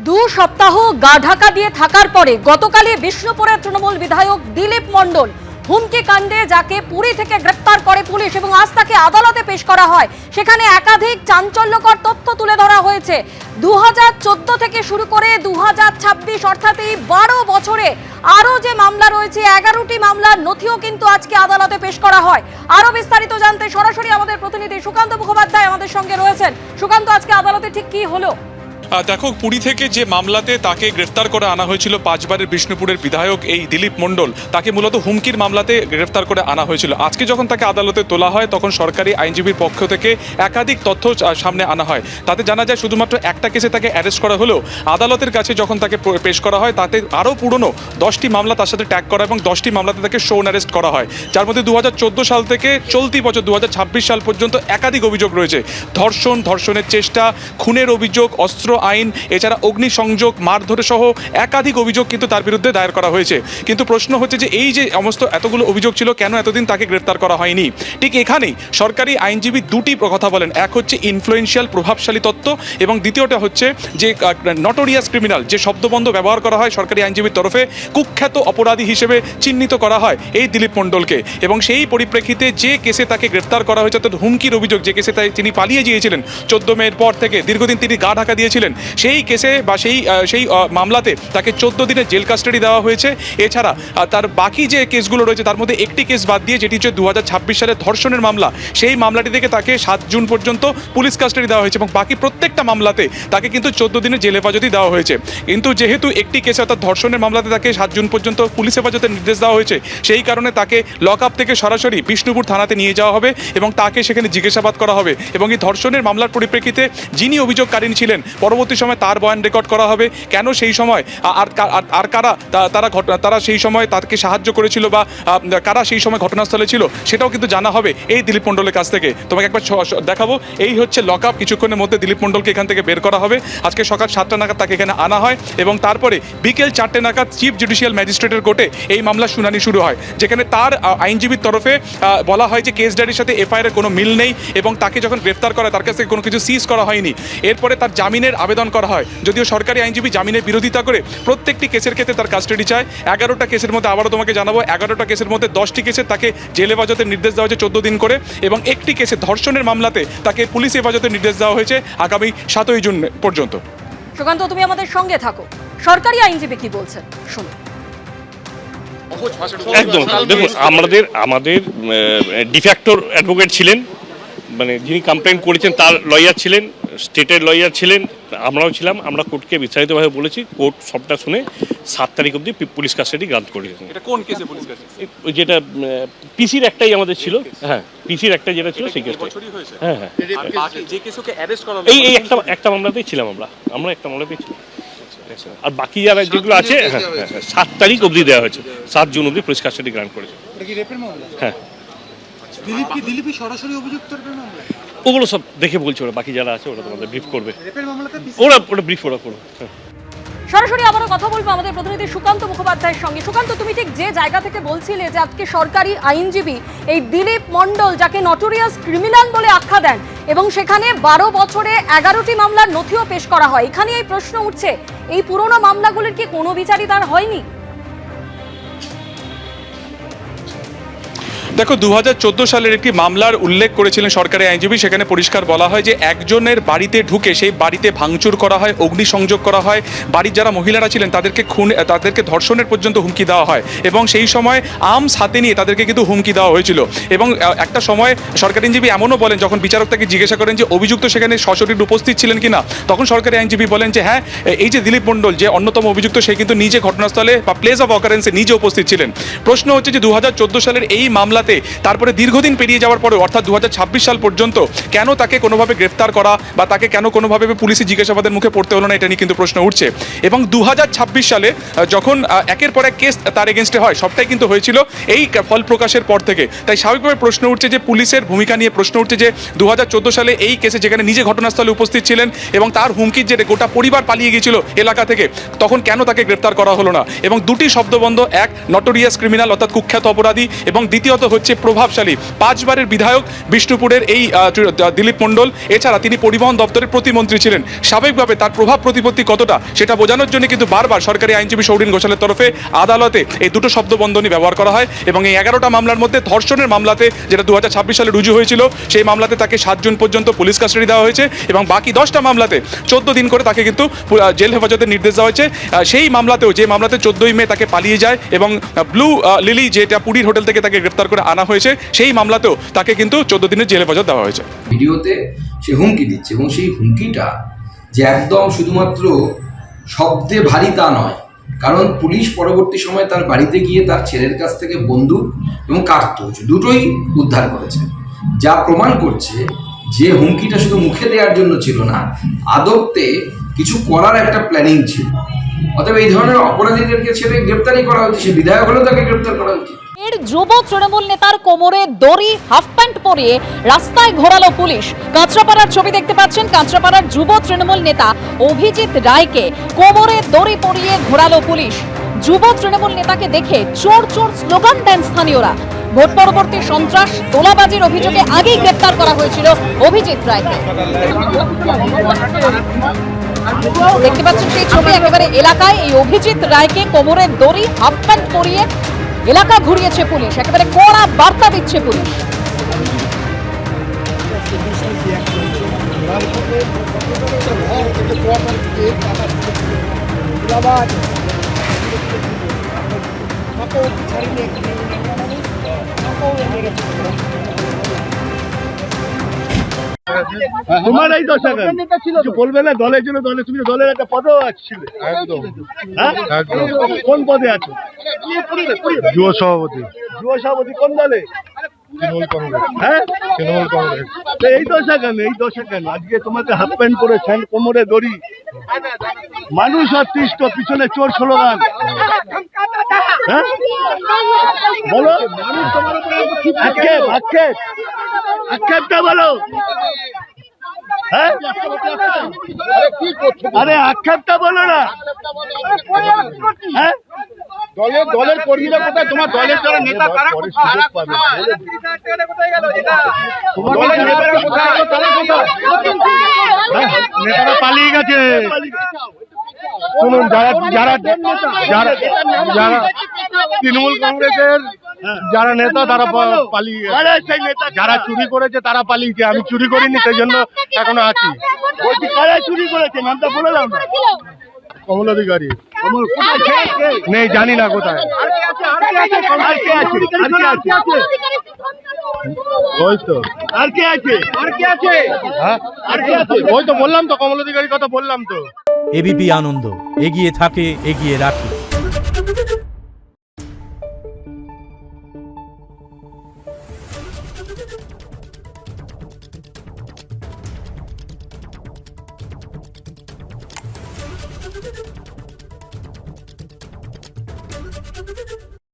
দু সপ্তাহ গা ঢাকা দিয়ে থাকার পরে গতকালই বিষ্ণুপুরের তৃণমূল বিধায়ক দিলীপ মণ্ডল হুমকি কাণ্ডে যাকে পুরী থেকে গ্রেফতার করে পুলিশ এবং আজ তাকে আদালতে পেশ করা হয়, সেখানে একাধিক চাঞ্চল্যকর তথ্য তুলে ধরা হয়েছে। 2014 থেকে শুরু করে 2026 অর্থাৎ এই 12 বছরে আরো যে মামলা রয়েছে 11টি মামলার নথিও কিন্তু আজকে আদালতে পেশ করা হয়। আরো বিস্তারিত জানতে সরাসরি আমাদের প্রতিনিধি সুকান্ত মুখোপাধ্যায় আমাদের সঙ্গে রয়েছেন। সুকান্ত, আজকে আদালতে ঠিক কি হলো? দেখো, পুরী থেকে যে মামলাতে তাকে গ্রেফতার করে আনা হয়েছিল 5 বারের বিষ্ণুপুরের বিধায়ক এই দিলীপ মণ্ডল, তাকে মূলত হুমকির মামলাতে গ্রেফতার করে আনা হয়েছিল। আজকে যখন তাকে আদালতে তোলা হয় তখন সরকারি আইনজীবীর পক্ষ থেকে একাধিক তথ্য সামনে আনা হয়। তাতে জানা যায় শুধুমাত্র একটা কেসে তাকে অ্যারেস্ট করা হলেও আদালতের কাছে যখন তাকে পেশ করা হয় তাতে আরও পুরনো 10টি মামলা তার সাথে ট্যাগ করা এবং 10টি মামলাতে তাকে শোন অ্যারেস্ট করা হয়, যার মধ্যে 2014 সাল থেকে চলতি বছর 2026 সাল পর্যন্ত একাধিক অভিযোগ রয়েছে। ধর্ষণের চেষ্টা, খুনের অভিযোগ, অস্ত্র আইন, এছাড়া অগ্নিসংযোগ, মারধরে সহ একাধিক অভিযোগ কিন্তু তার বিরুদ্ধে দায়ের করা হয়েছে। কিন্তু প্রশ্ন হচ্ছে যে এই যে সমস্ত এতগুলো অভিযোগ ছিল, কেন এতদিন তাকে গ্রেফতার করা হয়নি? ঠিক এখানেই সরকারি আইনজীবী দুটি কথা বলেন। এক হচ্ছে ইনফ্লুয়েন্সিয়াল, প্রভাবশালী তত্ত্ব, এবং দ্বিতীয়টা হচ্ছে যে নটোরিয়াস ক্রিমিনাল, যে শব্দবন্ধ ব্যবহার করা হয় সরকারি আইনজীবীর তরফে, কুখ্যাত অপরাধী হিসেবে চিহ্নিত করা হয় এই দিলীপ মণ্ডলকে। এবং সেই পরিপ্রেক্ষিতে যে কেসে তাকে গ্রেফতার করা হয়েছে অর্থাৎ হুমকির অভিযোগ, যে কেসে তিনি পালিয়ে গিয়েছিলেন 14 মের পর থেকে, দীর্ঘদিন তিনি গা ঢাকা দিয়েছিলেন, সেই কেসে বা সেই মামলাতে তাকে 14 দিনের জেল কাস্টাডি দেওয়া হয়েছে। এছাড়া তার বাকি যে কেসগুলো রয়েছে তার মধ্যে একটি কেস বাদ দিয়ে, যেটি হচ্ছে 2026 সালের ধর্ষণের মামলা, সেই মামলাটি থেকে তাকে 7 জুন পর্যন্ত পুলিশ কাস্টাডি দেওয়া হয়েছে এবং বাকি প্রত্যেকটা মামলাতে তাকে কিন্তু 14 দিনের জেল হেফাজতি দেওয়া হয়েছে। কিন্তু যেহেতু একটি কেসে অর্থাৎ ধর্ষণের মামলাতে তাকে 7 জুন পর্যন্ত পুলিশ হেফাজতের নির্দেশ দেওয়া হয়েছে, সেই কারণে তাকে লক আপ থেকে সরাসরি বিষ্ণুপুর থানাতে নিয়ে যাওয়া হবে এবং তাকে সেখানে জিজ্ঞাসাবাদ করা হবে। এবং এই ধর্ষণের মামলার পরিপ্রেক্ষিতে যিনি অভিযোগকারী ছিলেন, পরবর্তী সময় তার বয়ান রেকর্ড করা হবে, কেন সেই সময় আর কারা তারা সেই সময় তাকে সাহায্য করেছিল বা কারা সেই সময় ঘটনাস্থলে ছিল, সেটাও কিন্তু জানা হবে এই দিলীপ মণ্ডলের কাছ থেকে। তোমাকে একবার দেখাবো, এই হচ্ছে লক আপ। কিছুক্ষণের মধ্যে দিলীপ মণ্ডলকে এখান থেকে বের করা হবে। আজকে সকাল 7টা নাগাদ তাকে এখানে আনা হয় এবং তারপরে বিকেল 4টে নাগাদ চিফ জুডিশিয়াল ম্যাজিস্ট্রেটের কোর্টে এই মামলার শুনানি শুরু হয়, যেখানে তার আইনজীবীর তরফে বলা হয় যে কেস ডায়েরির সাথে এফআইআর কোনো মিল নেই এবং তাকে যখন গ্রেফতার করা তার কাছ থেকে কোনো কিছু সিজ করা হয়নি। এরপরে তার জামিনের আবেদন করা হয়, যদিও সরকারি আইনজীবী জামিনের বিরোধিতা করে প্রত্যেকটি কেসের ক্ষেত্রে তার কাস্টাডি চায়। 11টা কেসের মধ্যে, আবারও তোমাকে জানাবো, 11টা কেসের মধ্যে 10টি কেসে তাকে জেল হেফাজতের নির্দেশ দেওয়া হয়েছে 14 দিন করে, এবং একটি কেসে ধর্ষণের মামলাতে তাকে পুলিশ হেফাজতের নির্দেশ দেওয়া হয়েছে আগামী 7ই জুন পর্যন্ত। সুকান্ত, তুমি আমাদের সঙ্গে থাকো। সরকারি আইনজীবী কি বলছেন শুনুন। একদম দেখুন, আমাদের ডিফ্যাক্টর অ্যাডভোকেট ছিলেন, মানে যিনি কমপ্লেন করেছেন তার লয়ার ছিলেন, স্টেটের লয়ার ছিলেন, আমরাও ছিলাম। আমরা কোর্টকে বিস্তারিতভাবে বলেছি, কোর্ট সবটা শুনে 7 তারিখ অবধি পুলিশ কাস্টাডি গ্রান্ট করেছেন। এটা কোন কেসে পুলিশ কাস্টাডি? যেটা পিসির একটাই আমাদের ছিল, হ্যাঁ পিসির একটা যেটা ছিল সেই কেসটা। হ্যাঁ হ্যাঁ, যে কেসকে অ্যারেস্ট করা এই একটা মামলাতেই ছিলাম আমরা একটা মামলাতেই ছিলাম। আর বাকি যারা যেগুলো আছে 7 তারিখ অবধি দেওয়া হয়েছে, 7 জুন অবধি পুলিশ কাস্টাডি গ্রান্ট করেছে। হ্যাঁ, দিলীপই সরাসরি অভিযুক্তের মামলা, ওগুলো সব দেখে বলছে, ওরা বাকি যারা আছে ওরা তোমাদের ব্রিফ করবে, ওরা ব্রিফ ওরা করবে। সরাসরি আবারও কথা বলবো আমাদের প্রতিনিধি সুকান্ত মুখোপাধ্যায়ের সঙ্গে। সুকান্ত, তুমি ঠিক যে জায়গা থেকে বলছিলে যে আজকে সরকারি আইনজীবী এই দিলীপ মণ্ডল, যাকে নটোরিয়াস ক্রিমিনাল বলে আখ্যা দেন, এবং সেখানে 12 বছরে 11টি মামলার নথিও পেশ করা হয়, এখানে এই প্রশ্ন উঠছে, এই পুরোনো মামলাগুলির কি কোনো বিচারই তার হয়নি? দেখো, 2014 সালের একটি মামলার উল্লেখ করেছিলেন সরকারি আইনজীবী। সেখানে পরিষ্কার বলা হয় যে একজনের বাড়িতে ঢুকে সেই বাড়িতে ভাঙচুর করা হয়, অগ্নিসংযোগ করা হয়, বাড়ির যারা মহিলারা ছিলেন তাদেরকে ধর্ষণের পর্যন্ত হুমকি দেওয়া হয়, এবং সেই সময় আর্মস হাতে নিয়ে তাদেরকে কিন্তু হুমকি দেওয়া হয়েছিল। এবং একটা সময় সরকারি আইনজীবী এমনও বলেন, যখন বিচারক তাকে জিজ্ঞাসা করেন যে অভিযুক্ত সেখানে সশরীরে উপস্থিত ছিলেন কিনা, তখন সরকারি আইনজীবী বলেন যে হ্যাঁ, এই যে দিলীপ মণ্ডল যে অন্যতম অভিযুক্ত, সে কিন্তু নিজে ঘটনাস্থলে বা প্লেস অফ অকারেন্সে নিজে উপস্থিত ছিলেন। প্রশ্ন হচ্ছে যে 2014 সালের এই মামলাতে তারপরে দীর্ঘদিন পেরিয়ে যাওয়ার পরে অর্থাৎ 2026 সাল পর্যন্ত কেন তাকে কোনোভাবে গ্রেফতার করা বা তাকে কেন কোনোভাবে পুলিশি জিজ্ঞাসাবাদের মুখে পড়তে হলো না, এটা নিয়ে কিন্তু প্রশ্ন উঠছে। এবং 2026 সালে যখন একের পর এক কেস তার এগেনস্টে হয়, সবটাই কিন্তু হয়েছিল এই ফল প্রকাশের পর থেকে। তাই স্বাভাবিকভাবে প্রশ্ন উঠছে যে পুলিশের ভূমিকা নিয়ে প্রশ্ন উঠছে যে 2014 সালে এই কেসে যেখানে নিজে ঘটনাস্থলে উপস্থিত ছিলেন এবং তার হুমকির জেরে গোটা পরিবার পালিয়ে গিয়েছিল এলাকা থেকে, তখন কেন তাকে গ্রেফতার করা হলো না? এবং দুটি শব্দবন্ধ, এক নটোরিয়াস ক্রিমিনাল অর্থাৎ কুখ্যাত অপরাধী, এবং দ্বিতীয়ত হচ্ছে প্রভাবশালী 5 বারের বিধায়ক বিষ্ণুপুরের এই দিলীপ মণ্ডল। এছাড়া তিনি পরিবহন দপ্তরের প্রতিমন্ত্রী ছিলেন। স্বাভাবিকভাবে তার প্রভাব প্রতিপত্তি কতটা সেটা বোঝানোর জন্য কিন্তু বারবার সরকারি আইনজীবী সৌরিন ঘোষালের তরফে আদালতে এই দুটো শব্দবন্ধনী ব্যবহার করা হয় এবং এই 11টা মামলার মধ্যে ধর্ষণের মামলাতে, যেটা 2026 সালে রুজু হয়েছিল, সেই মামলাতে তাকে 7 জুন পর্যন্ত পুলিশ কাস্টাডি দেওয়া হয়েছে এবং বাকি 10টা মামলাতে 14 দিন করে তাকে কিন্তু জেল হেফাজতের নির্দেশ দেওয়া হয়েছে। সেই মামলাতেও, যে মামলাতে 14ই মে তাকে পালিয়ে যায় এবং ব্লু লিলি যেটা পুরীর হোটেল থেকে তাকে গ্রেফতার করে আনা হয়েছে, সেই মামলাতেও তাকে কিন্তু 14 দিনের জেল হেফাজত দেওয়া হয়েছে। ভিডিওতে সে হুমকি দিচ্ছে এবং সেই হুমকিটা যে একদম শুধুমাত্র শব্দে ভারী তা নয়, কারণ পুলিশ পরবর্তী সময় তার বাড়িতে গিয়ে তার ছেলের কাছ থেকে বন্দুক এবং কার্তুজ দুটোই উদ্ধার করেছে, যা প্রমাণ করছে যে হুমকিটা শুধু মুখে দেওয়ার জন্য ছিল না, আদতে কিছু করার একটা প্ল্যানিং ছিল। অতএব এই ধরনের অপরাধীদেরকে ছেড়ে গ্রেপ্তারই করা উচিত, সে বিধায়ক হলেও তাকে গ্রেপ্তার করা উচিত। এর যুব তৃণমূল নেতার কোমরে দড়ি, হাফ প্যান্ট পরিয়ে রাস্তায় ঘোরালো পুলিশ। কাঁচরাপাড়ার ছবি দেখতে পাচ্ছেন। কাঁচরাপাড়ার যুব তৃণমূল নেতা অভিজিৎ রায়কে কোমরে দড়ি পরিয়ে ঘোরালো পুলিশ। যুব তৃণমূল নেতাকে দেখে চোর চোর স্লোগান দেন স্থানীয়রা। ভোট পরবর্তী সন্ত্রাস, তোলাবাজির অভিযোগে আগেই গ্রেপ্তার করা হয়েছিল অভিজিৎ রায়কে। দেখতে পাচ্ছেন সেই ছবি একেবারে এলাকায়। এই অভিজিৎ রায়কে কোমরে দড়ি, হাফ প্যান্ট পরিয়ে এলাকা ঘুরিয়েছে পুলিশ। একেবারে কড়া বার্তা দিচ্ছে পুলিশ। তোমার এই দশা কিছু বলবে না দলের জন্য? দলে তুমি দলের একটা পদেও আসছিলে, কোন পদে আছো? যুব সভাপতি। যুব সভাপতি কোন দলে? তৃণমূল কংগ্রেস। হ্যাঁ, তৃণমূল কংগ্রেস। এই দশা কেন? এই দশা কেন? আজকে তোমাকে হাফ প্যান্ট পরেছেন, কোমরে দড়ি, মানুষ অতিষ্ঠ, পিছনে চোর স্লোগান। হ্যাঁ বলো, আক্ষেপটা বলো। হ্যাঁ, আরে আক্ষেপটা বলো না। হ্যাঁ, দলের কর্মীরা কোথায়? তোমার দলের যারা নেতা তারা কোথায়? নেতারা পালিয়ে গেছে। শুনুন, যারা তৃণমূল কংগ্রেসের যারা নেতা তারা পালিয়ে গেছে, যারা চুরি করেছে তারা পালিয়েছে। আমি চুরি করিনি, সেই জন্য এখনো আছি। বলছি কারা চুরি করেছে, নামটা বলে দাও না। কমল অধিকারী নেই, জানি না কোথায়। ওই তো আর কে আছে? হ্যাঁ, ওই তো বললাম তো, কমল অধিকারীর কথা বললাম তো। এবিপি আনন্দ এগিয়ে থাকে, এগিয়ে রাখে।